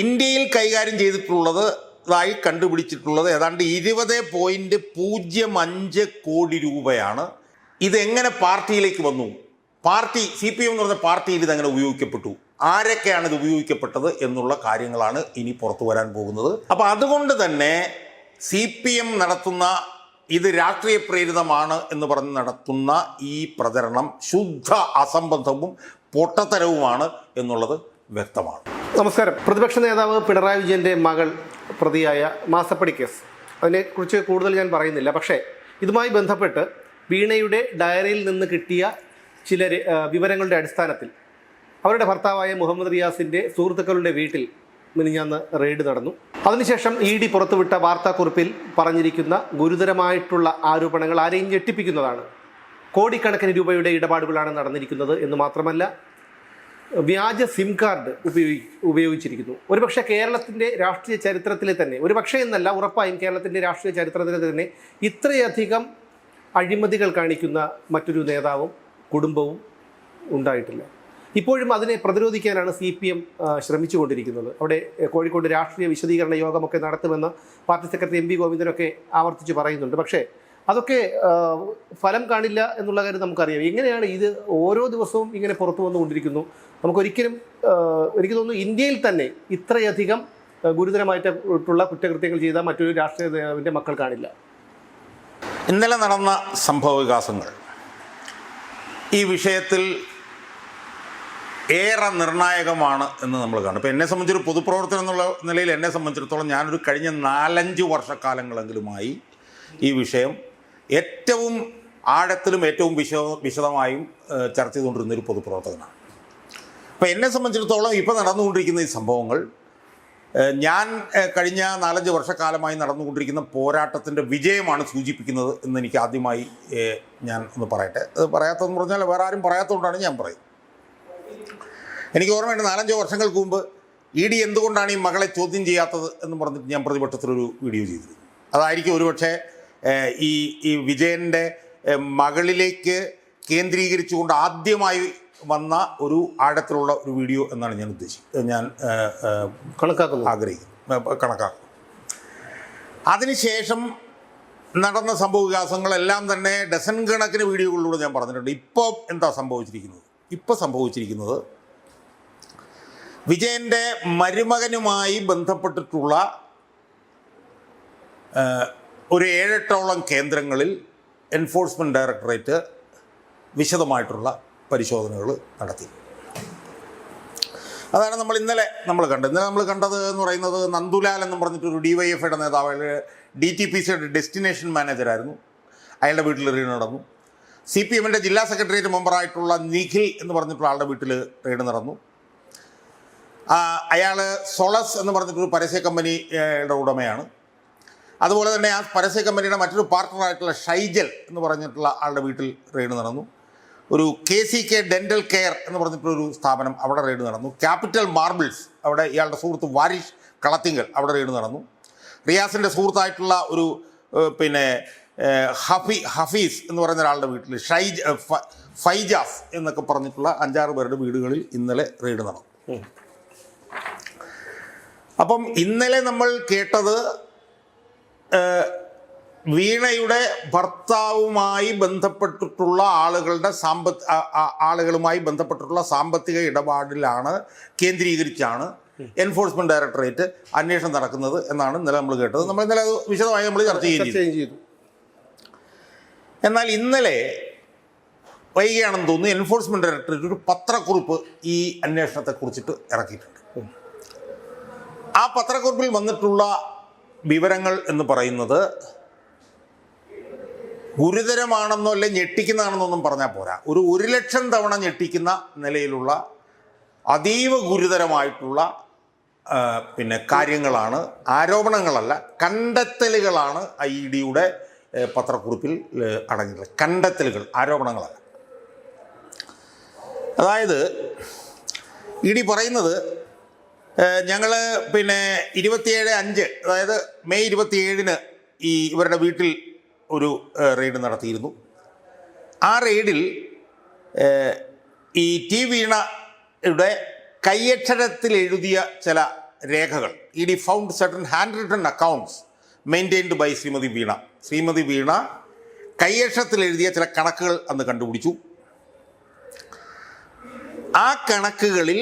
ഇന്ത്യയിൽ കൈകാര്യം ചെയ്തിട്ടുള്ളതായി കണ്ടുപിടിച്ചിട്ടുള്ളത് ഏതാണ്ട് 20.05 കോടി രൂപയാണ്. ഇതെങ്ങനെ പാർട്ടിയിലേക്ക് വന്നു, പാർട്ടി CPM എന്ന് പറഞ്ഞ പാർട്ടിയിൽ ഇതെങ്ങനെ ഉപയോഗിക്കപ്പെട്ടു, ആരൊക്കെയാണ് ഇത് ഉപയോഗിക്കപ്പെട്ടത് എന്നുള്ള കാര്യങ്ങളാണ് ഇനി പുറത്തു വരാൻ പോകുന്നത്. അപ്പോൾ അതുകൊണ്ട് തന്നെ CPM നടത്തുന്ന ഇത് രാഷ്ട്രീയ പ്രേരിതമാണ് എന്ന് പറഞ്ഞ് നടത്തുന്ന ഈ പ്രചരണം ശുദ്ധ അസംബന്ധവും പൊട്ടത്തരവുമാണ് എന്നുള്ളത് വ്യക്തമാണ്. നമസ്കാരം. പ്രതിപക്ഷ നേതാവ് പിണറായി വിജയൻ്റെ മകൾ പ്രതിയായ മാസപ്പടി കേസ്, അതിനെക്കുറിച്ച് കൂടുതൽ ഞാൻ പറയുന്നില്ല. പക്ഷേ ഇതുമായി ബന്ധപ്പെട്ട് വീണയുടെ ഡയറിയിൽ നിന്ന് കിട്ടിയ ചില വിവരങ്ങളുടെ അടിസ്ഥാനത്തിൽ അവരുടെ ഭർത്താവായ മുഹമ്മദ് റിയാസിൻ്റെ സുഹൃത്തുക്കളുടെ വീട്ടിൽ മിനിഞ്ഞാന്ന് റെയ്ഡ് നടന്നു. അതിനുശേഷം ED പുറത്തുവിട്ട വാർത്താക്കുറിപ്പിൽ പറഞ്ഞിരിക്കുന്ന ഗുരുതരമായിട്ടുള്ള ആരോപണങ്ങൾ ആരെയും ഞെട്ടിപ്പിക്കുന്നതാണ്. കോടിക്കണക്കിന് രൂപയുടെ ഇടപാടുകളാണ് നടന്നിരിക്കുന്നത് എന്ന് മാത്രമല്ല, വ്യാജ സിം കാർഡ് ഉപയോഗിച്ചിരിക്കുന്നു. ഒരുപക്ഷെ കേരളത്തിൻ്റെ രാഷ്ട്രീയ ചരിത്രത്തിലെ തന്നെ, ഒരുപക്ഷെ എന്നല്ല ഉറപ്പായും കേരളത്തിൻ്റെ രാഷ്ട്രീയ ചരിത്രത്തിലെ തന്നെ ഇത്രയധികം അഴിമതികൾ കാണിക്കുന്ന മറ്റൊരു നേതാവും കുടുംബവും ഉണ്ടായിട്ടില്ല. ഇപ്പോഴും അതിനെ പ്രതിരോധിക്കാനാണ് CPM ശ്രമിച്ചുകൊണ്ടിരിക്കുന്നത്. അവിടെ കോഴിക്കോട് രാഷ്ട്രീയ വിശദീകരണ യോഗമൊക്കെ നടത്തുമെന്ന് പാർട്ടി സെക്രട്ടറി MV ഗോവിന്ദനൊക്കെ ആവർത്തിച്ച് പറയുന്നുണ്ട്. പക്ഷേ അതൊക്കെ ഫലം കാണില്ല എന്നുള്ള കാര്യം നമുക്കറിയാം. എങ്ങനെയാണ് ഇത് ഓരോ ദിവസവും ഇങ്ങനെ പുറത്തു വന്നുകൊണ്ടിരിക്കുന്നു? നമുക്കൊരിക്കലും എനിക്ക് തോന്നുന്നു ഇന്ത്യയിൽ തന്നെ ഇത്രയധികം ഗുരുതരമായിട്ടുള്ള കുറ്റകൃത്യങ്ങൾ ചെയ്ത മറ്റൊരു രാഷ്ട്രീയ നേതാവിൻ്റെ മക്കൾ കാണില്ല. ഇന്നലെ നടന്ന സംഭവവികാസങ്ങൾ ഈ വിഷയത്തിൽ ഏറെ നിർണായകമാണ് എന്ന് നമ്മൾ കാണും. ഇപ്പോൾ എന്നെ സംബന്ധിച്ചൊരു പൊതുപ്രവർത്തനം എന്നുള്ള നിലയിൽ എന്നെ സംബന്ധിച്ചിടത്തോളം ഞാനൊരു കഴിഞ്ഞ 4-5 വർഷക്കാലങ്ങളെങ്കിലുമായി ഈ വിഷയം ഏറ്റവും ആഴത്തിലും ഏറ്റവും വിശദമായും ചർച്ച ചെയ്തുകൊണ്ടിരുന്നൊരു പൊതുപ്രവർത്തകനാണ്. അപ്പോൾ എന്നെ സംബന്ധിച്ചിടത്തോളം ഇപ്പോൾ നടന്നുകൊണ്ടിരിക്കുന്ന ഈ സംഭവങ്ങൾ ഞാൻ കഴിഞ്ഞ 4-5 വർഷക്കാലമായി നടന്നുകൊണ്ടിരിക്കുന്ന പോരാട്ടത്തിൻ്റെ വിജയമാണ് സൂചിപ്പിക്കുന്നത് എന്ന് എനിക്ക് ആദ്യമായി ഞാൻ ഒന്ന് പറയട്ടെ. അത് പറയാത്തതെന്ന് പറഞ്ഞാൽ വേറെ ആരും പറയാത്തതുകൊണ്ടാണ് ഞാൻ പറയും. എനിക്ക് ഓർമ്മയുണ്ട് 4-5 വർഷങ്ങൾക്ക് മുമ്പ് ED എന്തുകൊണ്ടാണ് ഈ മകളെ ചോദ്യം ചെയ്യാത്തത് എന്ന് പറഞ്ഞിട്ട് ഞാൻ പ്രതിപക്ഷത്തിലൊരു വീഡിയോ ചെയ്തിരുന്നു. അതായിരിക്കും ഒരുപക്ഷെ ഈ വിജയൻ്റെ മകളിലേക്ക് കേന്ദ്രീകരിച്ചുകൊണ്ട് ആദ്യമായി വന്ന ഒരു ആഴത്തിലുള്ള ഒരു വീഡിയോ എന്നാണ് ഞാൻ ഉദ്ദേശിക്കുന്നത്, ഞാൻ കണക്കാക്കുന്നു. അതിനുശേഷം നടന്ന സംഭവവികാസങ്ങളെല്ലാം തന്നെ ഡസൻ കണക്കിന് വീഡിയോകളിലൂടെ ഞാൻ പറഞ്ഞിട്ടുണ്ട്. ഇപ്പോൾ എന്താ സംഭവിച്ചിരിക്കുന്നത്? ഇപ്പോൾ സംഭവിച്ചിരിക്കുന്നത് വിജയൻ്റെ മരുമകനുമായി ബന്ധപ്പെട്ടിട്ടുള്ള ഒരു 7-8ഓളം കേന്ദ്രങ്ങളിൽ എൻഫോഴ്സ്മെൻറ്റ് ഡയറക്ടറേറ്റ് വിശദമായിട്ടുള്ള പരിശോധനകൾ നടത്തി. അതാണ് ഇന്നലെ നമ്മൾ കണ്ടത് എന്ന് പറയുന്നത് നന്ദുലാൽ എന്ന് പറഞ്ഞിട്ടൊരു DYFIയുടെ നേതാവ്, DTPCയുടെ ഡെസ്റ്റിനേഷൻ മാനേജറായിരുന്നു. അയാളുടെ വീട്ടിൽ റെയ്ഡ് നടന്നു. CPMൻ്റെ ജില്ലാ സെക്രട്ടേറിയറ്റ് മെമ്പറായിട്ടുള്ള നിഖിൽ എന്ന് പറഞ്ഞിട്ടുള്ള ആളുടെ വീട്ടിൽ റെയ്ഡ് നടന്നു. അയാൾ സൊളസ് എന്ന് പറഞ്ഞിട്ടൊരു പരസ്യ കമ്പനിയുടെ ഉടമയാണ്. അതുപോലെ തന്നെ ആ പരസ്യ കമ്പനിയുടെ മറ്റൊരു പാർട്ട്ണറായിട്ടുള്ള ഷൈജൽ എന്ന് പറഞ്ഞിട്ടുള്ള ആളുടെ വീട്ടിൽ റെയ്ഡ് നടന്നു. ഒരു KCK ഡെൻ്റൽ കെയർ എന്ന് പറഞ്ഞിട്ടൊരു സ്ഥാപനം, അവിടെ റെയ്ഡ് നടന്നു. ക്യാപിറ്റൽ മാർബിൾസ്, അവിടെ ഇയാളുടെ സുഹൃത്ത് വാരിഷ് കളത്തിങ്കൽ, അവിടെ റെയ്ഡ് നടന്നു. റിയാസിൻ്റെ സുഹൃത്തായിട്ടുള്ള ഒരു ഹഫീസ് എന്ന് പറയുന്ന ഒരാളുടെ വീട്ടിൽ ഫൈജാസ് എന്നൊക്കെ പറഞ്ഞിട്ടുള്ള 5-6 പേരുടെ വീടുകളിൽ ഇന്നലെ റെയ്ഡ് നടന്നു. അപ്പം ഇന്നലെ നമ്മൾ കേട്ടത് വീണയുടെ ഭർത്താവുമായി ബന്ധപ്പെട്ടിട്ടുള്ള ആളുകളുമായി ബന്ധപ്പെട്ടിട്ടുള്ള സാമ്പത്തിക ഇടപാടിലാണ് കേന്ദ്രീകരിച്ചാണ് എൻഫോഴ്സ്മെൻറ്റ് ഡയറക്ടറേറ്റ് അന്വേഷണം നടക്കുന്നത് എന്നാണ് ഇന്നലെ നമ്മൾ കേട്ടത്. നമ്മൾ ഇന്നലെ അത് വിശദമായി നമ്മൾ ചർച്ച ചെയ്തു. എന്നാൽ ഇന്നലെ വൈകിയാണെന്ന് തോന്നുന്നു എൻഫോഴ്സ്മെൻറ്റ് ഡയറക്ടറേറ്റ് ഒരു പത്രക്കുറിപ്പ് ഈ അന്വേഷണത്തെക്കുറിച്ചിട്ട് ഇറക്കിയിട്ടുണ്ട്. ആ പത്രക്കുറിപ്പിൽ വന്നിട്ടുള്ള വിവരങ്ങൾ എന്ന് പറയുന്നത് ഗുരുതരമാണെന്നോ അല്ലെ ഞെട്ടിക്കുന്നതാണെന്നൊന്നും പറഞ്ഞാൽ പോരാ. ഒരു 1,00,000 തവണ ഞെട്ടിക്കുന്ന നിലയിലുള്ള അതീവ ഗുരുതരമായിട്ടുള്ള കാര്യങ്ങളാണ്, ആരോപണങ്ങളല്ല, കണ്ടെത്തലുകളാണ് EDയുടെ പത്രക്കുറിപ്പിൽ അടങ്ങിയിട്ടുള്ളത്. കണ്ടെത്തലുകൾ, ആരോപണങ്ങളല്ല. അതായത് ED പറയുന്നത് ഞങ്ങൾ 27/5 അതായത് മെയ് 27-ന് ഇവരുടെ വീട്ടിൽ ഒരു റെയ്ഡ് നടത്തിയിരുന്നു. ആ റെയ്ഡിൽ ഈ ടി വീണയുടെ കയ്യക്ഷരത്തിൽ എഴുതിയ ചില രേഖകൾ ED found certain handwritten accounts maintained by Shrimati വീണ. ശ്രീമതി വീണ കൈയക്ഷരത്തിൽ എഴുതിയ ചില കണക്കുകൾ അന്ന് കണ്ടുപിടിച്ചു. ആ കണക്കുകളിൽ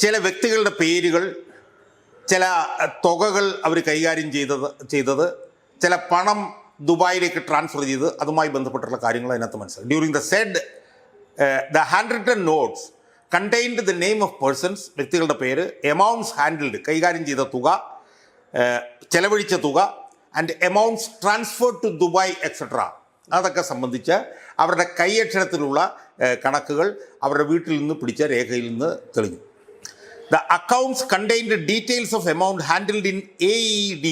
ചില വ്യക്തികളുടെ പേരുകൾ, ചില തുകകൾ അവർ കൈകാര്യം ചെയ്തത്, ചില പണം ദുബായിലേക്ക് ട്രാൻസ്ഫർ ചെയ്ത് അതുമായി ബന്ധപ്പെട്ടുള്ള കാര്യങ്ങൾ അതിനകത്ത് മനസ്സിലായി. During the said the hand written notes contained the name of persons, വ്യക്തികളുടെ പേര്, എമൗണ്ട്സ് ഹാൻഡിൽഡ്, കൈകാര്യം ചെയ്ത തുക, ചെലവഴിച്ച തുക, and amounts transferred to Dubai etcetera, അതൊക്കെ സംബന്ധിച്ച് അവരുടെ കൈയക്ഷരത്തിലുള്ള കണക്കുകൾ അവരുടെ വീട്ടിൽ നിന്ന് പിടിച്ച രേഖയിൽ നിന്ന് തെളിഞ്ഞു. The accounts contained details of amount handled in AED.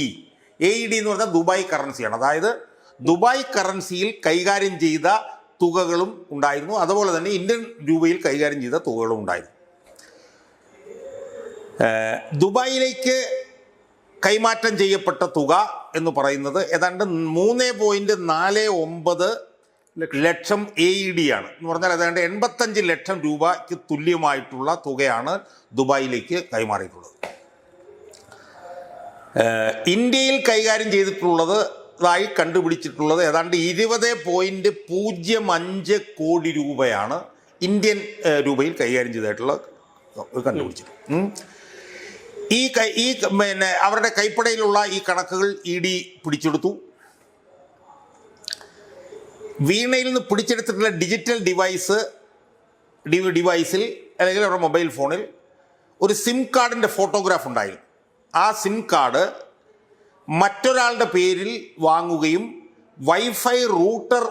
AED എന്ന് പറഞ്ഞാൽ ദുബായ് കറൻസിയാണ്. അതായത് ദുബായ് കറൻസിയിൽ കൈകാര്യം ചെയ്ത തുകകളും ഉണ്ടായിരുന്നു, അതുപോലെ തന്നെ ഇന്ത്യൻ രൂപയിൽ കൈകാര്യം ചെയ്ത തുകകളും ഉണ്ടായിരുന്നു. ദുബായിലേക്ക് കൈമാറ്റം ചെയ്യപ്പെട്ട തുക എന്ന് പറയുന്നത് ഏതാണ്ട് 3.49 ലക്ഷം AED ആണ്. എന്ന് പറഞ്ഞാൽ ഏതാണ്ട് 85 ലക്ഷം രൂപയ്ക്ക് തുല്യമായിട്ടുള്ള തുകയാണ് ദുബായിലേക്ക് കൈമാറിയിട്ടുള്ളത്. ഇന്ത്യയിൽ കൈകാര്യം ചെയ്തിട്ടുള്ളതായി കണ്ടുപിടിച്ചിട്ടുള്ളത് ഏതാണ്ട് 20.05 കോടി രൂപയാണ് ഇന്ത്യൻ രൂപയിൽ കൈകാര്യം ചെയ്തതായിട്ടുള്ള കണ്ടുപിടിച്ചിട്ടുള്ളത്. ഈ അവരുടെ കൈപ്പടയിലുള്ള ഈ കണക്കുകൾ ED പിടിച്ചെടുത്തു. വീണയിൽ നിന്ന് പിടിച്ചെടുത്തിട്ടുള്ള ഡിജിറ്റൽ ഡിവൈസിൽ അല്ലെങ്കിൽ അവരുടെ മൊബൈൽ ഫോണിൽ ഒരു സിം കാർഡിൻ്റെ ഫോട്ടോഗ്രാഫ് ഉണ്ടായിരുന്നു. ആ സിം കാർഡ് മറ്റൊരാളുടെ പേരിൽ വാങ്ങുകയും വൈഫൈ റൂട്ടർ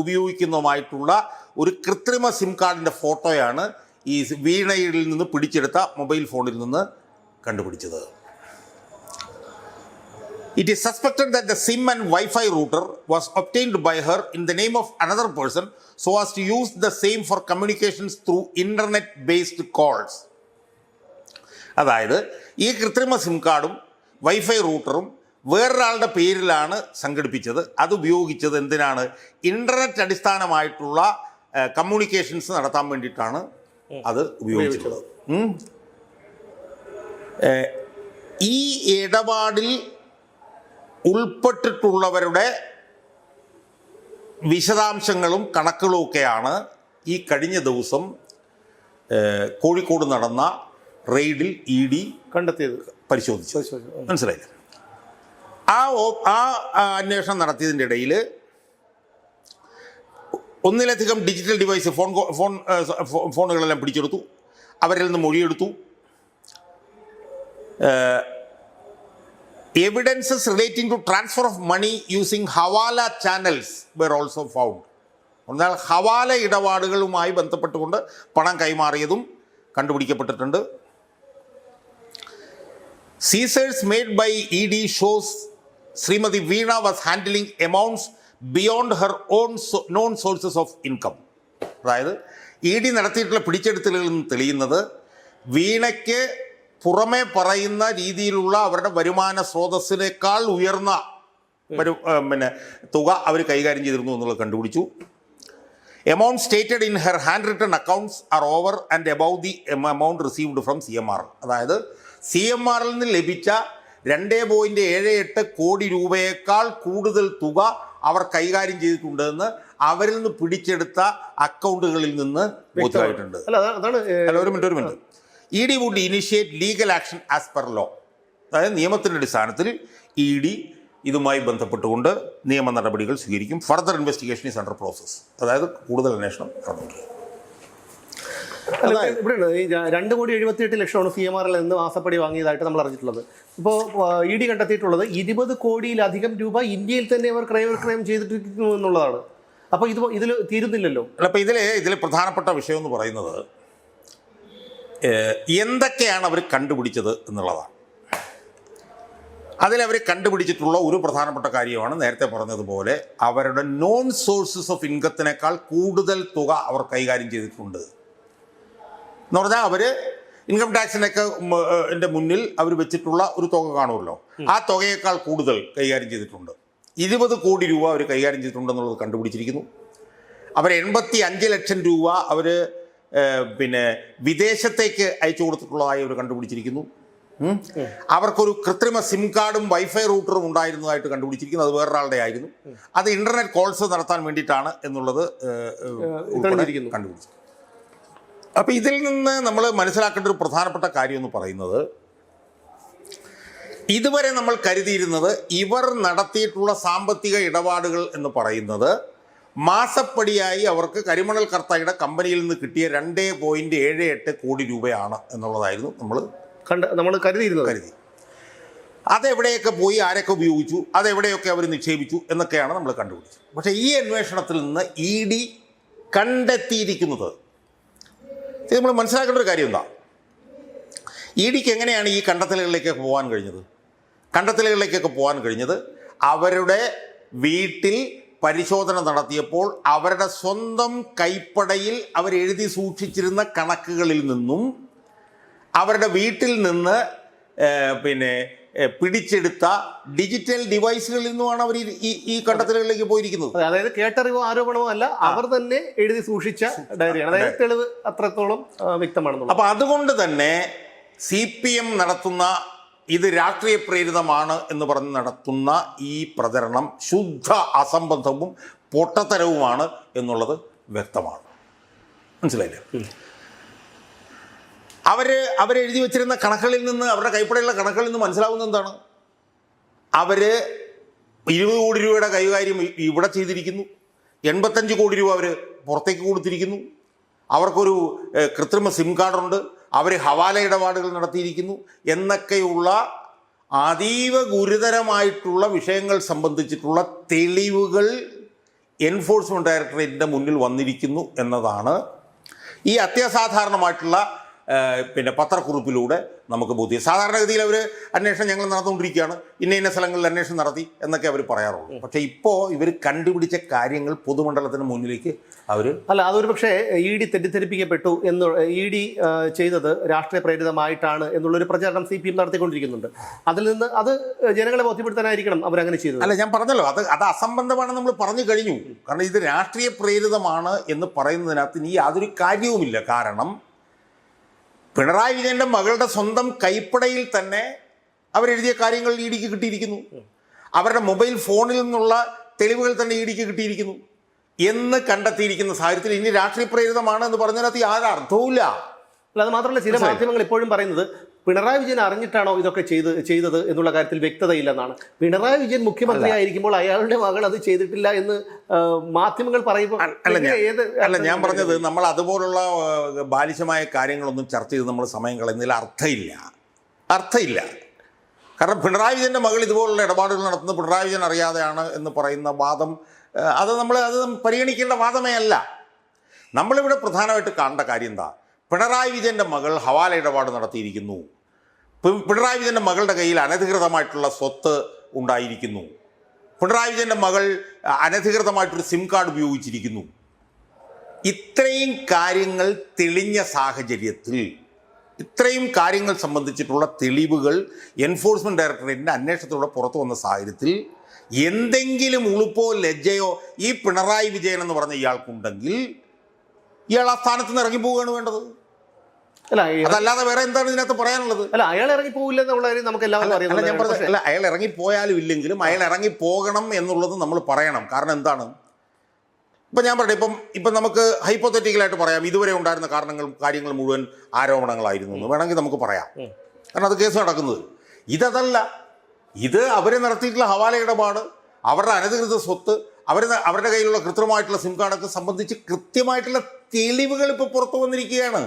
ഉപയോഗിക്കുന്നതുമായിട്ടുള്ള ഒരു കൃത്രിമ സിം കാർഡിൻ്റെ ഫോട്ടോയാണ് ഈ വീണയിൽ നിന്ന് പിടിച്ചെടുത്ത മൊബൈൽ ഫോണിൽ നിന്ന് കണ്ടുപിടിച്ചത്. It is suspected that the SIM and Wi-Fi router was obtained by her in the name of another person so as to use the same for communications through internet-based calls. അതായത് ഈ കൃത്രിമ SIM കാർഡും wifi റൂട്ടറും വേറൊരാളുടെ പേരിലാണ് സംഘടിപ്പിച്ചത്. അത് ഉപയോഗിച്ചത് എന്തിനാണ്? ഇൻ്റർനെറ്റ് അടിസ്ഥാനമായിട്ടുള്ള കമ്മ്യൂണിക്കേഷൻസ് നടത്താൻ വേണ്ടിയിട്ടാണ് അത് ഉപയോഗിച്ചിട്ടുള്ളത്. ഈ ഇടപാടിൽ ഉൾപ്പെട്ടിട്ടുള്ളവരുടെ വിശദാംശങ്ങളും കണക്കുകളുമൊക്കെയാണ് ഈ കഴിഞ്ഞ ദിവസം കോഴിക്കോട് നടന്ന റെയ്ഡിൽ ED കണ്ടെത്തിയത്, പരിശോധിച്ചു. മനസ്സിലായില്ല? ആ അന്വേഷണം നടത്തിയതിൻ്റെ ഇടയിൽ ഒന്നിലധികം ഡിജിറ്റൽ ഡിവൈസ് ഫോണുകളെല്ലാം പിടിച്ചെടുത്തു. അവരിൽ നിന്ന് മൊഴിയെടുത്തു. Evidences relating to transfer of money using hawala channels were also found. എന്നാൽ ഹവാല ഇടപാടുകളുമായി ബന്ധപ്പെട്ടുകൊണ്ട് പണം കൈമാറിയതും കണ്ടുപിടിക്കപ്പെട്ടിട്ടുണ്ട്. Seizures made by ED shows Shrimati Veena was handling amounts beyond her own known sources of income. അതായത് ED നടത്തിയിട്ടുള്ള പിടിച്ചെടുത്തലുകളിൽ നിന്ന് തെളിയുന്നത് വീണയ്ക്ക് പുറമെ പറയുന്ന രീതിയിലുള്ള അവരുടെ വരുമാന സ്രോതസ്സിനേക്കാൾ ഉയർന്ന തുക അവർ കൈകാര്യം ചെയ്തിരുന്നു എന്നുള്ളത് കണ്ടുപിടിച്ചു. Amount stated in her hand written accounts R over and above the amount received from CMR. അതായത് CMR നിന്ന് ലഭിച്ച 2.78 കോടി രൂപയേക്കാൾ കൂടുതൽ തുക അവർ കൈകാര്യം ചെയ്തിട്ടുണ്ടെന്ന് അവരിൽ നിന്ന് പിടിച്ചെടുത്ത അക്കൗണ്ടുകളിൽ നിന്ന് ബോധ്യമായിട്ടുണ്ട്. ഒരു minute. ED would initiate legal action as per law. അതായത് നിയമത്തിൻ്റെ അടിസ്ഥാനത്തിൽ ED ഇതുമായി ബന്ധപ്പെട്ടുകൊണ്ട് നിയമ നടപടികൾ സ്വീകരിക്കും. Further investigation is under process. അതായത് കൂടുതൽ അന്വേഷണം നടന്നുകൊണ്ടിരിക്കും. ഇവിടെയാണ് ഈ 2.78 CMRൽ നിന്ന് മാസപ്പടി വാങ്ങിയതായിട്ട് നമ്മൾ അറിഞ്ഞിട്ടുള്ളത്. ഇപ്പോൾ ED കണ്ടെത്തിയിട്ടുള്ളത് 20 കോടിയിലധികം രൂപ ഇന്ത്യയിൽ തന്നെ അവർ ക്രയവിക്രയം ചെയ്തിട്ടിരിക്കുന്നു എന്നുള്ളതാണ്. അപ്പോൾ ഇതിൽ തീരുന്നില്ലല്ലോ. അപ്പോൾ ഇതിൽ പ്രധാനപ്പെട്ട വിഷയം എന്ന് പറയുന്നത് എന്തൊക്കെയാണ് അവർ കണ്ടുപിടിച്ചത് എന്നുള്ളതാണ്. അതിലവർ കണ്ടുപിടിച്ചിട്ടുള്ള ഒരു പ്രധാനപ്പെട്ട കാര്യമാണ് നേരത്തെ പറഞ്ഞതുപോലെ അവരുടെ നോൺ സോഴ്സസ് ഓഫ് ഇൻകത്തിനേക്കാൾ കൂടുതൽ തുക അവർ കൈകാര്യം ചെയ്തിട്ടുണ്ട് എന്ന് പറഞ്ഞാൽ അവർ ഇൻകം ടാക്സിനൊക്കെ മുന്നിൽ അവർ വെച്ചിട്ടുള്ള ഒരു തുക കാണുമല്ലോ, ആ തുകയേക്കാൾ കൂടുതൽ കൈകാര്യം ചെയ്തിട്ടുണ്ട്. 20 കോടി രൂപ അവർ കൈകാര്യം ചെയ്തിട്ടുണ്ടെന്നുള്ളത് കണ്ടുപിടിച്ചിരിക്കുന്നു. അവർ 85 ലക്ഷം രൂപ അവർ പിന്നെ വിദേശത്തേക്ക് അയച്ചു കൊടുത്തിട്ടുള്ളതായി അവർ കണ്ടുപിടിച്ചിരിക്കുന്നു. അവർക്കൊരു കൃത്രിമ സിം കാർഡും വൈഫൈ റൂട്ടറും ഉണ്ടായിരുന്നതായിട്ട് കണ്ടുപിടിച്ചിരിക്കുന്നു. അത് വേറൊരാളുടെ ആയിരുന്നു. അത് ഇന്റർനെറ്റ് കോൾസ് നടത്താൻ വേണ്ടിയിട്ടാണ് എന്നുള്ളത് കണ്ടുപിടിച്ചു. അപ്പം ഇതിൽ നിന്ന് നമ്മൾ മനസ്സിലാക്കേണ്ട ഒരു പ്രധാനപ്പെട്ട കാര്യം എന്ന് പറയുന്നത്, ഇതുവരെ നമ്മൾ കരുതിയിരുന്നത് ഇവർ നടത്തിയിട്ടുള്ള സാമ്പത്തിക ഇടപാടുകൾ എന്ന് പറയുന്നത് മാസപ്പടിയായി അവർക്ക് കരിമണൽ കർത്തയുടെ കമ്പനിയിൽ നിന്ന് കിട്ടിയ 2.78 കോടി രൂപയാണ് എന്നുള്ളതായിരുന്നു നമ്മൾ കരുതി. അതെവിടെയൊക്കെ പോയി, ആരൊക്കെ ഉപയോഗിച്ചു, അതെവിടെയൊക്കെ അവർ നിക്ഷേപിച്ചു എന്നൊക്കെയാണ് നമ്മൾ കണ്ടുപിടിച്ചത്. പക്ഷേ ഈ അന്വേഷണത്തിൽ നിന്ന് ED കണ്ടെത്തിയിരിക്കുന്നത്, ഇത് നമ്മൾ മനസ്സിലാക്കേണ്ട ഒരു കാര്യം എന്താ, EDക്ക് എങ്ങനെയാണ് ഈ കണ്ടെത്തലുകളിലേക്കൊക്കെ പോകാൻ കഴിഞ്ഞത്? അവരുടെ വീട്ടിൽ പരിശോധന നടത്തിയപ്പോൾ അവരുടെ സ്വന്തം കൈപ്പടയിൽ അവരെഴുതി സൂക്ഷിച്ചിരുന്ന കണക്കുകളിൽ നിന്നും അവരുടെ വീട്ടിൽ നിന്ന് പിടിച്ചെടുത്ത ഡിജിറ്റൽ ഡിവൈസുകളിൽ നിന്നുമാണ് അവർ ഈ കണ്ടെത്തലുകളിലേക്ക് പോയിരിക്കുന്നത്. അതായത് കേട്ടറിവോ ആരോപണമോ അല്ല, അവർ തന്നെ എഴുതി സൂക്ഷിച്ച ഡയറിയാണ്. അതായത് തെളിവ് അത്രത്തോളം വ്യക്തമാണെന്നുള്ളത്. അപ്പം അതുകൊണ്ട് തന്നെ CPM നടത്തുന്ന ഇത് രാഷ്ട്രീയ പ്രേരിതമാണ് എന്ന് പറഞ്ഞ് നടത്തുന്ന ഈ പ്രചരണം ശുദ്ധ അസംബന്ധവും പൊട്ടത്തരവുമാണ് എന്നുള്ളത് വ്യക്തമാണ്. മനസ്സിലായില്ലേ? അവരെഴുതി വെച്ചിരുന്ന കണക്കുകളിൽ നിന്ന്, അവരുടെ കൈപ്പടയുള്ള കണക്കുകളിൽ നിന്ന് മനസ്സിലാവുന്നത് എന്താണ്? അവർ 20 കോടി രൂപയുടെ കൈകാര്യം ഇവിടെ ചെയ്തിരിക്കുന്നു, 85 കോടി രൂപ അവർ പുറത്തേക്ക് കൊടുത്തിരിക്കുന്നു, അവർക്കൊരു കൃത്രിമ സിം കാർഡുണ്ട്, അവർ ഹവാല ഇടപാടുകൾ നടത്തിയിരിക്കുന്നു എന്നൊക്കെയുള്ള അതീവ ഗുരുതരമായിട്ടുള്ള വിഷയങ്ങൾ സംബന്ധിച്ചിട്ടുള്ള തെളിവുകൾ എൻഫോഴ്സ്മെൻറ്റ് ഡയറക്ടറേറ്റിൻ്റെ മുന്നിൽ വന്നിരിക്കുന്നു എന്നതാണ് ഈ അത്യസാധാരണമായിട്ടുള്ള പത്രക്കുറിപ്പിലൂടെ നമുക്ക് ബോധ്യം. സാധാരണഗതിയിൽ അവർ അന്വേഷണം ഞങ്ങൾ നടന്നുകൊണ്ടിരിക്കുകയാണ്, ഇന്ന സ്ഥലങ്ങളിൽ അന്വേഷണം നടത്തി എന്നൊക്കെ അവർ പറയാറുള്ളൂ. പക്ഷേ ഇപ്പോൾ ഇവർ കണ്ടുപിടിച്ച കാര്യങ്ങൾ പൊതുമണ്ഡലത്തിന് മുന്നിലേക്ക് അതൊരു പക്ഷേ ED തെറ്റിദ്ധരിപ്പിക്കപ്പെട്ടു എന്ന്, ED ചെയ്തത് രാഷ്ട്രീയ പ്രേരിതമായിട്ടാണ് എന്നുള്ളൊരു പ്രചാരണം CPM നടത്തിക്കൊണ്ടിരിക്കുന്നുണ്ട്. അതിൽ നിന്ന് അത് ജനങ്ങളെ ബോധ്യപ്പെടുത്താനായിരിക്കണം അവരങ്ങനെ ചെയ്തത്. അല്ല, ഞാൻ പറഞ്ഞല്ലോ, അത് അസംബന്ധമാണെന്ന് നമ്മൾ പറഞ്ഞു കഴിഞ്ഞു. കാരണം ഇത് രാഷ്ട്രീയ പ്രേരിതമാണ് എന്ന് പറയുന്നതിനകത്ത് ഇനി യാതൊരു കാര്യവുമില്ല. കാരണം പിണറായി വിജയൻ്റെ മകളുടെ സ്വന്തം കൈപ്പടയിൽ തന്നെ അവരെഴുതിയ കാര്യങ്ങൾ EDക്ക് കിട്ടിയിരിക്കുന്നു. അവരുടെ മൊബൈൽ ഫോണിൽ നിന്നുള്ള തെളിവുകൾ തന്നെ EDക്ക് കിട്ടിയിരിക്കുന്നു എന്ന് കണ്ടെത്തിയിരിക്കുന്ന സാഹചര്യത്തിൽ ഇനി രാഷ്ട്രീയ പ്രേരിതമാണ് എന്ന് പറഞ്ഞതിനകത്ത് യാതൊരു അർത്ഥവുമില്ല. അല്ല, അത് മാത്രമല്ല, ചില മാധ്യമങ്ങൾ ഇപ്പോഴും പറയുന്നത് പിണറായി വിജയൻ അറിഞ്ഞിട്ടാണോ ഇതൊക്കെ ചെയ്തത് എന്നുള്ള കാര്യത്തിൽ വ്യക്തതയില്ലെന്നാണ്. പിണറായി വിജയൻ മുഖ്യമന്ത്രി ആയിരിക്കുമ്പോൾ അയാളുടെ മകൾ അത് ചെയ്തിട്ടില്ല എന്ന് മാധ്യമങ്ങൾ പറയുമ്പോൾ ഞാൻ പറഞ്ഞത്, നമ്മൾ അതുപോലുള്ള ബാലിശമായ കാര്യങ്ങളൊന്നും ചർച്ച ചെയ്ത് നമ്മൾ സമയം കളയുന്നതിൽ അർത്ഥമില്ല. കാരണം പിണറായി വിജയൻ്റെ മകൾ ഇതുപോലുള്ള ഇടപാടുകൾ നടത്തുന്നത് പിണറായി വിജയൻ അറിയാതെയാണ് എന്ന് പറയുന്ന വാദം അത് പരിഗണിക്കേണ്ട വാദമേ അല്ല. നമ്മളിവിടെ പ്രധാനമായിട്ട് കാണേണ്ട കാര്യം എന്താ, പിണറായി വിജയൻ്റെ മകൾ ഹവാല ഇടപാട് നടത്തിയിരിക്കുന്നു, പിണറായി വിജയൻ്റെ മകളുടെ കയ്യിൽ അനധികൃതമായിട്ടുള്ള സ്വത്ത് ഉണ്ടായിരിക്കുന്നു, പിണറായി വിജയൻ്റെ മകൾ അനധികൃതമായിട്ടൊരു സിം കാർഡ് ഉപയോഗിച്ചിരിക്കുന്നു. ഇത്രയും കാര്യങ്ങൾ തെളിഞ്ഞ സാഹചര്യത്തിൽ, ഇത്രയും കാര്യങ്ങൾ സംബന്ധിച്ചിട്ടുള്ള തെളിവുകൾ എൻഫോഴ്സ്മെൻറ്റ് ഡയറക്ടറേറ്റിൻ്റെ അന്വേഷണത്തിലൂടെ പുറത്തു വന്ന സാഹചര്യത്തിൽ എന്തെങ്കിലും ഉളുപ്പോ ലജ്ജയോ ഈ പിണറായി വിജയൻ എന്ന് പറഞ്ഞ ഇയാൾക്കുണ്ടെങ്കിൽ ഇയാൾ ആ സ്ഥാനത്ത് നിന്ന് ഇറങ്ങിപ്പോവുകയാണ് വേണ്ടത്. അതല്ലാതെ വേറെ എന്താണ് ഇതിനകത്ത് പറയാനുള്ളത്? അയാൾ ഇറങ്ങി പോകില്ല എന്നുള്ള കാര്യം നമുക്ക് എല്ലാവർക്കും അറിയാം. ഞാൻ പറഞ്ഞത് അല്ല, അയാൾ ഇറങ്ങിപ്പോയാലും ഇല്ലെങ്കിലും അയാൾ ഇറങ്ങിപ്പോകണം എന്നുള്ളത് നമ്മൾ പറയണം. കാരണം എന്താണ്, ഇപ്പം ഞാൻ പറയട്ടെ, ഇപ്പം നമുക്ക് ഹൈപ്പോത്തറ്റിക്കലായിട്ട് പറയാം ഇതുവരെ ഉണ്ടായിരുന്ന കാര്യങ്ങൾ മുഴുവൻ ആരോപണങ്ങളായിരുന്നു എന്ന് വേണമെങ്കിൽ നമുക്ക് പറയാം. കാരണം അത് കേസ് നടക്കുന്നത്. ഇതല്ല, ഇത് അവർ നടത്തിയിട്ടുള്ള ഹവാല ഇടപാട്, അവരുടെ അനധികൃത സ്വത്ത്, അവരുടെ കയ്യിലുള്ള കൃത്രിമമായിട്ടുള്ള സിം കാർഡൊക്കെ സംബന്ധിച്ച് കൃത്യമായിട്ടുള്ള തെളിവുകൾ ഇപ്പോൾ പുറത്തു വന്നിരിക്കുകയാണ്.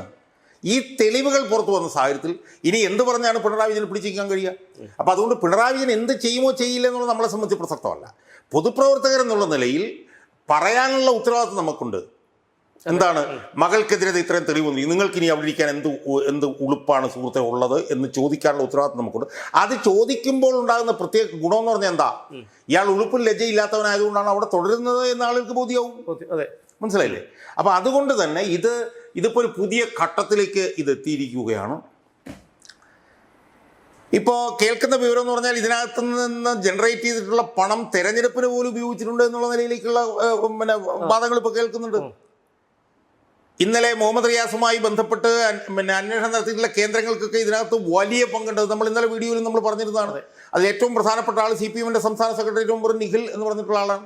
ഈ തെളിവുകൾ പുറത്തു വന്ന സാഹചര്യത്തിൽ ഇനി എന്ത് പറഞ്ഞാണ് പിണറായി വിജയൻ പിടിച്ചിരിക്കാൻ കഴിയുക? അപ്പോൾ അതുകൊണ്ട് പിണറായി വിജയൻ എന്ത് ചെയ്യുമോ ചെയ്യില്ല എന്നുള്ളത് നമ്മളെ സംബന്ധിച്ച് പ്രസക്തമല്ല. പൊതുപ്രവർത്തകർ എന്നുള്ള നിലയിൽ പറയാനുള്ള ഉത്തരവാദിത്വം നമുക്കുണ്ട്. എന്താണ്, മകൾക്കെതിരെ ഇത്രയും തെളിവ് വന്നു, നിങ്ങൾക്ക് ഇനി അവിടെ ഇരിക്കാൻ എന്ത് ഉളുപ്പാണ് സുഹൃത്തെ ഉള്ളത് എന്ന് ചോദിക്കാനുള്ള ഉത്തരവാദിത്വം നമുക്കുണ്ട്. അത് ചോദിക്കുമ്പോൾ ഉണ്ടാകുന്ന പ്രത്യേക ഗുണമെന്ന് പറഞ്ഞാൽ എന്താ, ഇയാൾ ഉളുപ്പും ലജ്ജയില്ലാത്തവനായതുകൊണ്ടാണ് അവിടെ തുടരുന്നത് എന്ന് ആളുകൾക്ക് ബോധ്യമാവും. അതെ, മനസ്സിലായില്ലേ? അപ്പോൾ അതുകൊണ്ട് തന്നെ ഇതിപ്പോൾ ഒരു പുതിയ ഘട്ടത്തിലേക്ക് ഇത് എത്തിയിരിക്കുകയാണ്. ഇപ്പോൾ കേൾക്കുന്ന വിവരം എന്ന് പറഞ്ഞാൽ ഇതിനകത്ത് നിന്ന് ജനറേറ്റ് ചെയ്തിട്ടുള്ള പണം തെരഞ്ഞെടുപ്പിന് പോലും ഉപയോഗിച്ചിട്ടുണ്ട് എന്നുള്ള നിലയിലേക്കുള്ള വാദങ്ങൾ ഇപ്പോൾ കേൾക്കുന്നുണ്ട്. ഇന്നലെ മുഹമ്മദ് റിയാസുമായി ബന്ധപ്പെട്ട് അന്വേഷണം നടത്തിയിട്ടുള്ള കേന്ദ്രങ്ങൾക്കൊക്കെ ഇതിനകത്ത് വലിയ പങ്കുണ്ട്. നമ്മൾ ഇന്നലെ വീഡിയോയിൽ നമ്മൾ പറഞ്ഞിരുന്നതാണ്. അതിൽ ഏറ്റവും പ്രധാനപ്പെട്ട ആൾ CPM-ന്റെ സംസ്ഥാന സെക്രട്ടേറിയറ്റ് മെമ്പർ നിഖിൽ എന്ന് പറഞ്ഞിട്ടുള്ള ആളാണ്.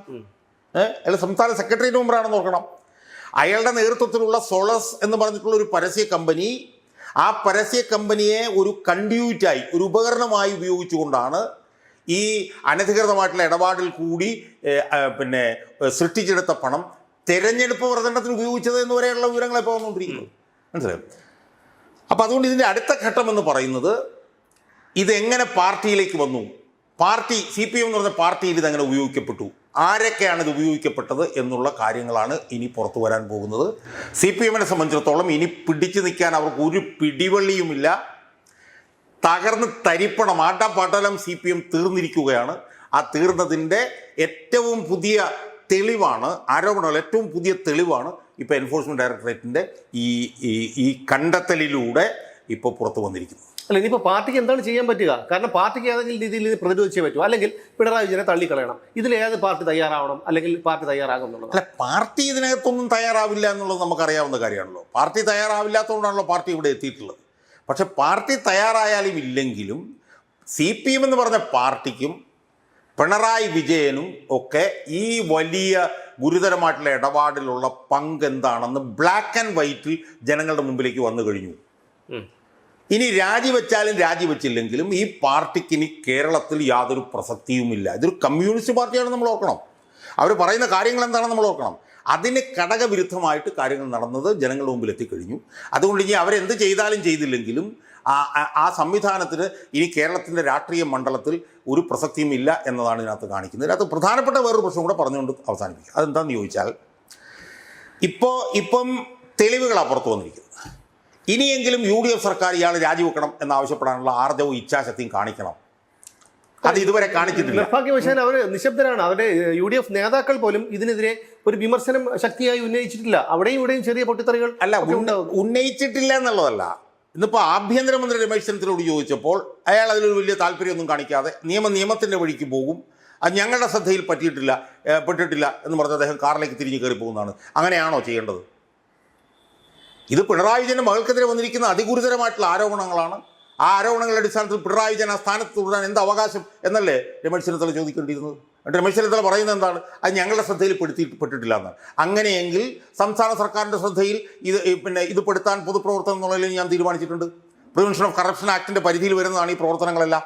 അയാൾ സംസ്ഥാന സെക്രട്ടേറിയറ്റ് മെമ്പറാണെന്ന് നോക്കണം. അയാളുടെ നേതൃത്വത്തിലുള്ള സോളസ് എന്ന് പറഞ്ഞിട്ടുള്ള ഒരു പരസ്യ കമ്പനി, ആ പരസ്യ കമ്പനിയെ ഒരു കണ്ട്യൂറ്റായി, ഒരു ഉപകരണമായി ഉപയോഗിച്ചുകൊണ്ടാണ് ഈ അനധികൃതമായിട്ടുള്ള ഇടപാടിൽ കൂടി സൃഷ്ടിച്ചെടുത്ത പണം തെരഞ്ഞെടുപ്പ് പ്രചരണത്തിന് ഉപയോഗിച്ചത് എന്ന് വരെയുള്ള വിവരങ്ങൾ ഇപ്പോൾ വന്നുകൊണ്ടിരിക്കുന്നത്. മനസ്സിലായോ? അപ്പം അതുകൊണ്ട് ഇതിൻ്റെ അടുത്ത ഘട്ടം എന്ന് പറയുന്നത് ഇതെങ്ങനെ പാർട്ടിയിലേക്ക് വന്നു, പാർട്ടി CPM എന്ന് പറഞ്ഞ പാർട്ടിയിൽ ഇതെങ്ങനെ ഉപയോഗിക്കപ്പെട്ടു, ആരൊക്കെയാണ് ഇത് ഉപയോഗിക്കപ്പെട്ടത് എന്നുള്ള കാര്യങ്ങളാണ് ഇനി പുറത്തു വരാൻ പോകുന്നത്. CPM-നെ സംബന്ധിച്ചിടത്തോളം ഇനി പിടിച്ചു നിൽക്കാൻ അവർക്ക് ഒരു പിടിവള്ളിയുമില്ല. തകർന്ന് തരിപ്പണം, ആട്ടപ്പാട്ടലം CPM തീർന്നിരിക്കുകയാണ്. ആ തീർന്നതിൻ്റെ ഏറ്റവും പുതിയ തെളിവാണ്, ആരോപണങ്ങൾ ഏറ്റവും പുതിയ തെളിവാണ് ഇപ്പോൾ എൻഫോഴ്സ്മെൻറ്റ് ഡയറക്ടറേറ്റിൻ്റെ ഈ കണ്ടെത്തലിലൂടെ ഇപ്പോൾ പുറത്തു വന്നിരിക്കുന്നത്. അല്ല, ഇനിയിപ്പോൾ പാർട്ടിക്ക് എന്താണ് ചെയ്യാൻ പറ്റുക? കാരണം പാർട്ടിക്ക് ഏതെങ്കിലും രീതിയിൽ ഇത് പ്രതിരോധിച്ചേ പറ്റൂ, അല്ലെങ്കിൽ പിണറായി വിജയനെ തള്ളിക്കളയണം. ഇതിൽ ഏത് പാർട്ടി തയ്യാറാവണം, അല്ലെങ്കിൽ പാർട്ടി തയ്യാറാകും എന്നുള്ളത്? അല്ല, പാർട്ടി ഇതിനകത്തൊന്നും തയ്യാറാവില്ല എന്നുള്ളത് നമുക്കറിയാവുന്ന കാര്യമാണല്ലോ. പാർട്ടി തയ്യാറാവില്ലാത്തതുകൊണ്ടാണല്ലോ പാർട്ടി ഇവിടെ എത്തിയിട്ടുള്ളത്. പക്ഷെ പാർട്ടി തയ്യാറായാലും ഇല്ലെങ്കിലും CPM എന്ന് പറഞ്ഞ പാർട്ടിക്കും പിണറായി വിജയനും ഒക്കെ ഈ വലിയ ഗുരുതരമായിട്ടുള്ള ഇടപാടിലുള്ള പങ്ക് എന്താണെന്ന് ബ്ലാക്ക് ആൻഡ് വൈറ്റിൽ ജനങ്ങളുടെ മുമ്പിലേക്ക് വന്നു കഴിഞ്ഞു. ഇനി രാജിവെച്ചാലും രാജിവെച്ചില്ലെങ്കിലും ഈ പാർട്ടിക്ക് ഇനി കേരളത്തിൽ യാതൊരു പ്രസക്തിയുമില്ല. ഇതൊരു കമ്മ്യൂണിസ്റ്റ് പാർട്ടിയാണ്, നമ്മൾ ഓർക്കണം. അവർ പറയുന്ന കാര്യങ്ങൾ എന്താണെന്ന് നമ്മൾ ഓർക്കണം. അതിന് ഘടകവിരുദ്ധമായിട്ട് കാര്യങ്ങൾ നടന്നത് ജനങ്ങളുടെ മുമ്പിൽ എത്തിക്കഴിഞ്ഞു. അതുകൊണ്ട് ഇനി അവരെന്ത് ചെയ്താലും ചെയ്തില്ലെങ്കിലും ആ സംവിധാനത്തിന് ഇനി കേരളത്തിൻ്റെ രാഷ്ട്രീയ മണ്ഡലത്തിൽ ഒരു പ്രസക്തിയും ഇല്ല എന്നതാണ് ഇതിനകത്ത് കാണിക്കുന്നത്. ഇതിനകത്ത് പ്രധാനപ്പെട്ട വേറൊരു പ്രശ്നം കൂടെ പറഞ്ഞുകൊണ്ട് അവസാനിപ്പിക്കും. അതെന്താണെന്ന് ചോദിച്ചാൽ, ഇപ്പം തെളിവുകളാണ് പുറത്തു വന്നിരിക്കുന്നത്. ഇനിയെങ്കിലും UDF സർക്കാർ ഇയാൾ രാജിവെക്കണം എന്നാവശ്യപ്പെടാനുള്ള ആർജവും ഇച്ഛാശക്തിയും കാണിക്കണം. അത് ഇതുവരെ കാണിച്ചിട്ടില്ല. നിർഭാഗ്യവശാൽ അവർ നിശബ്ദരാണ്. അവരുടെ UDF നേതാക്കൾ പോലും ഇതിനെതിരെ ഒരു വിമർശനം ശക്തിയായി ഉന്നയിച്ചിട്ടില്ല. അവിടെയും ഇവിടെയും ചെറിയ പൊട്ടിത്തെറികൾ അല്ല, ഉന്നയിച്ചിട്ടില്ല എന്നുള്ളതല്ല. ഇന്നിപ്പോൾ ആഭ്യന്തരമന്ത്രി രമേശ് ചെന്നിത്തലയോട് ചോദിച്ചപ്പോൾ അയാൾ അതിലൊരു വലിയ താല്പര്യമൊന്നും കാണിക്കാതെ നിയമത്തിൻ്റെ വഴിക്ക് പോകും. അത് ഞങ്ങളുടെ ശ്രദ്ധയിൽ പെട്ടിട്ടില്ല എന്ന് പറഞ്ഞ് അദ്ദേഹം കാറിലേക്ക് തിരിഞ്ഞ് കയറി പോകുന്നതാണ്. അങ്ങനെയാണോ ചെയ്യേണ്ടത്? ഇത് പിണറായി വിജയൻ്റെ മകൾക്കെതിരെ വന്നിരിക്കുന്ന അതിഗുരുതരമായിട്ടുള്ള ആരോപണങ്ങളാണ്. ആ ആരോപണങ്ങളുടെ അടിസ്ഥാനത്തിൽ പിണറായി വിജയൻ ആ സ്ഥാനത്ത് തുടരാൻ എന്ത് അവകാശം എന്നല്ലേ രമേശ് ചെന്നിത്തല ചോദിക്കേണ്ടിയിരുന്നത്. എന്നിട്ട് രമേശ് ചെന്നിത്തല പറയുന്നത് എന്താണ്? അത് ഞങ്ങളുടെ ശ്രദ്ധയിൽ പെട്ടിട്ടില്ല എന്നാണ്. അങ്ങനെയെങ്കിൽ സംസ്ഥാന സർക്കാരിൻ്റെ ശ്രദ്ധയിൽ ഇത് പെടുത്താൻ പൊതുപ്രവർത്തനം എന്നുള്ളതിൽ ഞാൻ തീരുമാനിച്ചിട്ടുണ്ട്. പ്രിവെൻഷൻ ഓഫ് കറപ്ഷൻ ആക്ടിൻ്റെ പരിധിയിൽ വരുന്നതാണ് ഈ പ്രവർത്തനങ്ങളെല്ലാം.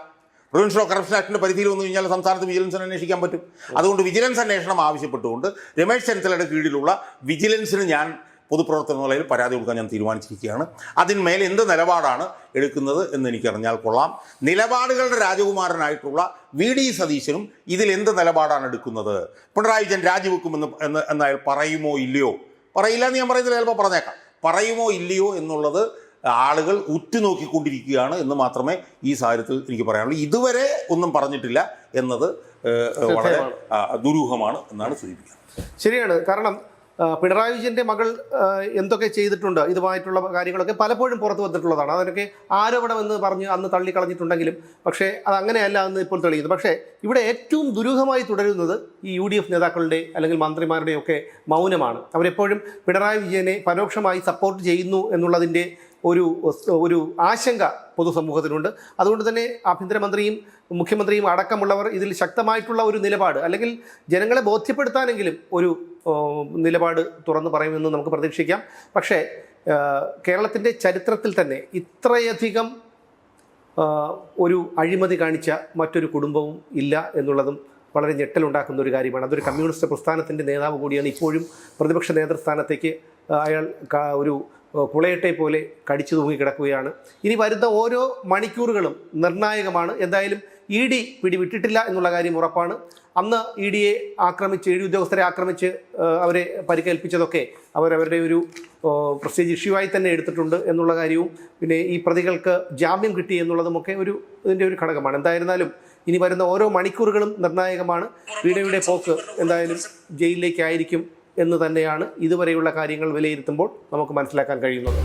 പ്രിവെൻഷൻ ഓഫ് കറപ്ഷൻ ആക്ടിൻ്റെ പരിധിയിൽ വന്നു കഴിഞ്ഞാൽ സംസ്ഥാനത്ത് വിജിലൻസിന് അന്വേഷിക്കാൻ പറ്റും. അതുകൊണ്ട് വിജിലൻസ് അന്വേഷണം ആവശ്യപ്പെട്ടുകൊണ്ട് രമേശ് ചെന്നിത്തലയുടെ കീഴിലുള്ള വിജിലൻസിന് ഞാൻ പൊതുപ്രവർത്തന നിലയിൽ പരാതി കൊടുക്കാൻ ഞാൻ തീരുമാനിച്ചിരിക്കുകയാണ്. അതിന്മേൽ എന്ത് നിലപാടാണ് എടുക്കുന്നത് എന്ന് എനിക്കറിഞ്ഞാൽ കൊള്ളാം. നിലപാടുകളുടെ രാജകുമാരനായിട്ടുള്ള VD സതീശനും ഇതിൽ എന്ത് നിലപാടാണ് എടുക്കുന്നത്? പിണറായി വിജയൻ രാജിവെക്കുമെന്ന് അയാൾ പറയുമോ ഇല്ലയോ? പറയില്ല എന്ന് ഞാൻ പറയുന്നില്ല, ചിലപ്പോൾ പറഞ്ഞേക്കാം. പറയുമോ ഇല്ലയോ എന്നുള്ളത് ആളുകൾ ഉറ്റുനോക്കിക്കൊണ്ടിരിക്കുകയാണ് എന്ന് മാത്രമേ ഈ സാഹചര്യത്തിൽ എനിക്ക് പറയാനുള്ളൂ. ഇതുവരെ ഒന്നും പറഞ്ഞിട്ടില്ല എന്നത് വളരെ ദുരൂഹമാണ് എന്നാണ് സൂചിപ്പിക്കുന്നത്. ശരിയാണ്. കാരണം പിണറായി വിജയൻ്റെ മകൾ എന്തൊക്കെ ചെയ്തിട്ടുണ്ട്, ഇതുമായിട്ടുള്ള കാര്യങ്ങളൊക്കെ പലപ്പോഴും പുറത്തു വന്നിട്ടുള്ളതാണ്. അതിനൊക്കെ ആരോപണമെന്ന് പറഞ്ഞ് അന്ന് തള്ളിക്കളഞ്ഞിട്ടുണ്ടെങ്കിലും പക്ഷേ അത് അങ്ങനെയല്ല എന്ന് ഇപ്പോൾ തെളിയുന്നത്. പക്ഷേ ഇവിടെ ഏറ്റവും ദുരൂഹമായി തുടരുന്നത് ഈ UDF നേതാക്കളുടെ അല്ലെങ്കിൽ മന്ത്രിമാരുടെയൊക്കെ മൗനമാണ്. അവരെപ്പോഴും പിണറായി വിജയനെ പരോക്ഷമായി സപ്പോർട്ട് ചെയ്യുന്നു എന്നുള്ളതിൻ്റെ ഒരു ആശങ്ക പൊതുസമൂഹത്തിനുണ്ട്. അതുകൊണ്ട് തന്നെ ആഭ്യന്തരമന്ത്രിയും മുഖ്യമന്ത്രിയും അടക്കമുള്ളവർ ഇതിൽ ശക്തമായിട്ടുള്ള ഒരു നിലപാട്, അല്ലെങ്കിൽ ജനങ്ങളെ ബോധ്യപ്പെടുത്താനെങ്കിലും ഒരു നിലപാട് തുറന്നു പറയുമെന്ന് നമുക്ക് പ്രതീക്ഷിക്കാം. പക്ഷേ കേരളത്തിൻ്റെ ചരിത്രത്തിൽ തന്നെ ഇത്രയധികം ഒരു അഴിമതി കാണിച്ച മറ്റൊരു കുടുംബവും ഇല്ല എന്നുള്ളതും വളരെ ഞെട്ടലുണ്ടാക്കുന്ന ഒരു കാര്യമാണ്. അതൊരു കമ്മ്യൂണിസ്റ്റ് പ്രസ്ഥാനത്തിൻ്റെ നേതാവ് കൂടിയാണ്. ഇപ്പോഴും പ്രതിപക്ഷ നേതൃസ്ഥാനത്തേക്ക് അയാൾ ഒരു കുളയട്ടെ പോലെ കടിച്ചു തൂങ്ങി കിടക്കുകയാണ്. ഇനി വരുന്ന ഓരോ മണിക്കൂറുകളും നിർണായകമാണ്. എന്തായാലും ED പിടിവിട്ടിട്ടില്ല എന്നുള്ള കാര്യം ഉറപ്പാണ്. അന്ന് EDയെ ആക്രമിച്ച്, ED ഉദ്യോഗസ്ഥരെ ആക്രമിച്ച് അവരെ പരിക്കേൽപ്പിച്ചതൊക്കെ അവരവരുടെ ഒരു പ്രസ്റ്റീജ് ഇഷ്യൂ ആയി തന്നെ എടുത്തിട്ടുണ്ട് എന്നുള്ള കാര്യവും പിന്നെ ഈ പ്രതികൾക്ക് ജാമ്യം കിട്ടി എന്നുള്ളതുമൊക്കെ ഇതിൻ്റെ ഒരു ഘടകമാണ്. എന്തായിരുന്നാലും ഇനി വരുന്ന ഓരോ മണിക്കൂറുകളും നിർണായകമാണ്. വീണയുടെ പോക്ക് എന്തായാലും ജയിലിലേക്കായിരിക്കും എന്ന് തന്നെയാണ് ഇതുവരെയുള്ള കാര്യങ്ങൾ വിലയിരുത്തുമ്പോൾ നമുക്ക് മനസ്സിലാക്കാൻ കഴിയുന്നത്.